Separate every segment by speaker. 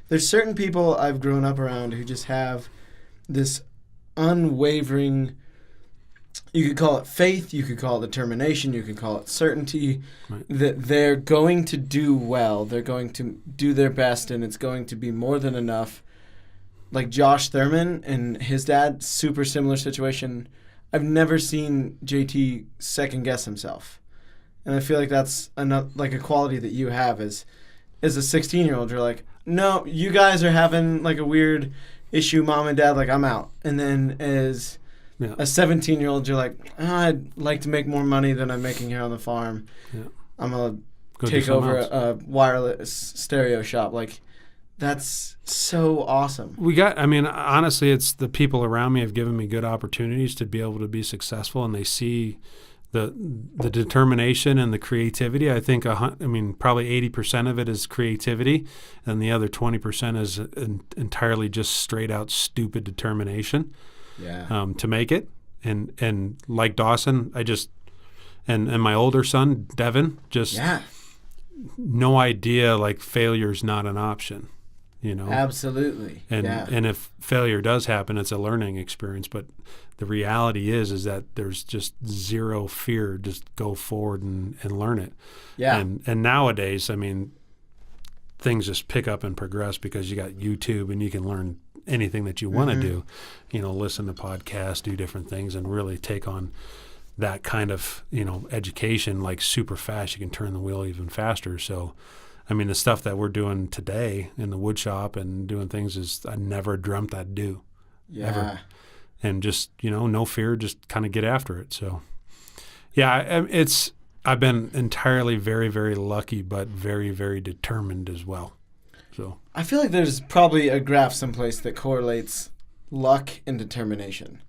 Speaker 1: There's certain people I've grown up around who just have this unwavering, you could call it faith, you could call it determination, you could call it certainty,
Speaker 2: Right.
Speaker 1: that they're going to do well, they're going to do their best, and it's going to be more than enough. Like Josh Thurman and his dad, super similar situation. I've never seen JT second guess himself. And I feel like that's like a quality that you have as a 16-year-old. You're like, no, you guys are having like a weird issue, mom and dad, like I'm out. And then as a 17-year-old, you're like, I'd like to make more money than I'm making here on the farm.
Speaker 2: Yeah.
Speaker 1: I'm going
Speaker 2: Go
Speaker 1: to take
Speaker 2: do something
Speaker 1: over
Speaker 2: else.
Speaker 1: a wireless stereo shop. Like, that's so awesome.
Speaker 2: Honestly, it's the people around me have given me good opportunities to be able to be successful, and they see the determination and the creativity. I think, probably 80% of it is creativity, and the other 20% is entirely just straight out stupid determination to make it. And like Dawson, and my older son, Devin, no idea like failure's not an option.
Speaker 1: Absolutely.
Speaker 2: And if failure does happen, it's a learning experience. But the reality is that there's just zero fear. Just go forward and learn it.
Speaker 1: Yeah.
Speaker 2: And nowadays, things just pick up and progress because you got YouTube and you can learn anything that you want to do. Listen to podcasts, do different things, and really take on that kind of education like super fast. You can turn the wheel even faster. So. The stuff that we're doing today in the wood shop and doing things is I never dreamt I'd do.
Speaker 1: Yeah.
Speaker 2: Ever. And just, no fear, just kind of get after it. So, yeah, I've been entirely very, very lucky, but very, very determined as well. So
Speaker 1: I feel like there's probably a graph someplace that correlates luck and determination.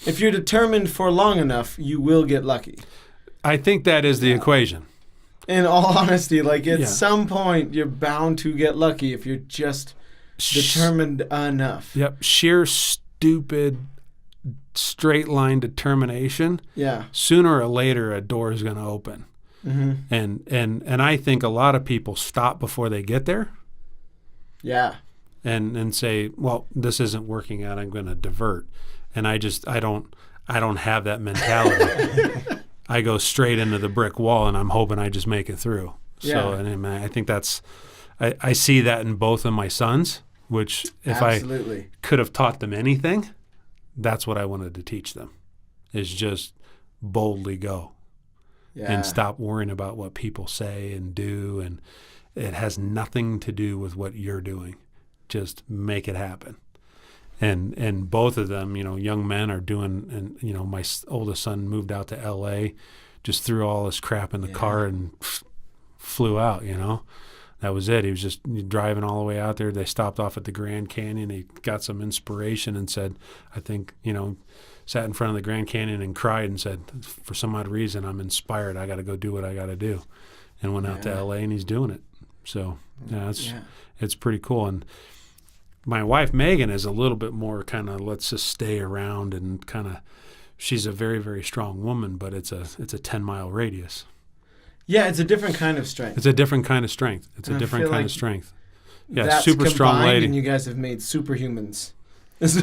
Speaker 1: If you're determined for long enough, you will get lucky.
Speaker 2: I think that is the equation.
Speaker 1: In all honesty, like at some point, you're bound to get lucky if you're just determined enough.
Speaker 2: Yep. Sheer stupid, straight line determination.
Speaker 1: Yeah.
Speaker 2: Sooner or later, a door is going to open. Mm-hmm. And I think a lot of people stop before they get there.
Speaker 1: Yeah.
Speaker 2: And say, well, this isn't working out. I'm going to divert. And I don't have that mentality. I go straight into the brick wall, and I'm hoping I just make it through. Yeah. So, and I think I see that in both of my sons, which if I could have taught them anything, that's what I wanted to teach them, is just boldly go and stop worrying about what people say and do. And it has nothing to do with what you're doing. Just make it happen. And both of them, young men are doing, and, my oldest son moved out to L.A., just threw all his crap in the car and flew out, That was it. He was just driving all the way out there. They stopped off at the Grand Canyon. He got some inspiration and said, sat in front of the Grand Canyon and cried and said, for some odd reason, I'm inspired. I got to go do what I got to do. And went out to L.A. and he's doing it. So, it's pretty cool. And my wife, Megan, is a little bit more kind of let's just stay around and kind of she's a very, very strong woman, but it's a 10-mile radius.
Speaker 1: Yeah, it's a different kind of strength.
Speaker 2: It's a different kind of strength. Yeah,
Speaker 1: that's
Speaker 2: super strong lady.
Speaker 1: And you guys have made superhumans. It's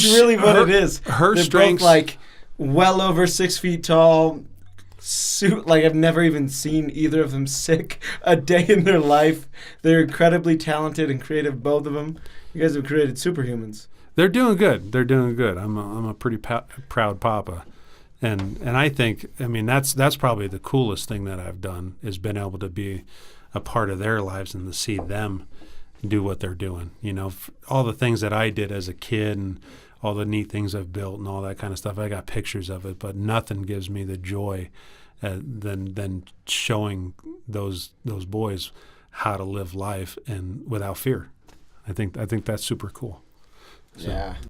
Speaker 1: really what it is.
Speaker 2: Her
Speaker 1: They're
Speaker 2: strength,
Speaker 1: both like well over 6 feet tall. Like I've never even seen either of them sick a day in their life. They're incredibly talented and creative, both of them. You guys have created superhumans.
Speaker 2: They're doing good. I'm a pretty proud papa, and I think that's probably the coolest thing that I've done is been able to be a part of their lives and to see them do what they're doing. All the things that I did as a kid and all the neat things I've built and all that kind of stuff. I got pictures of it, but nothing gives me the joy than showing those boys how to live life and without fear. I think that's super cool. So.
Speaker 1: Yeah.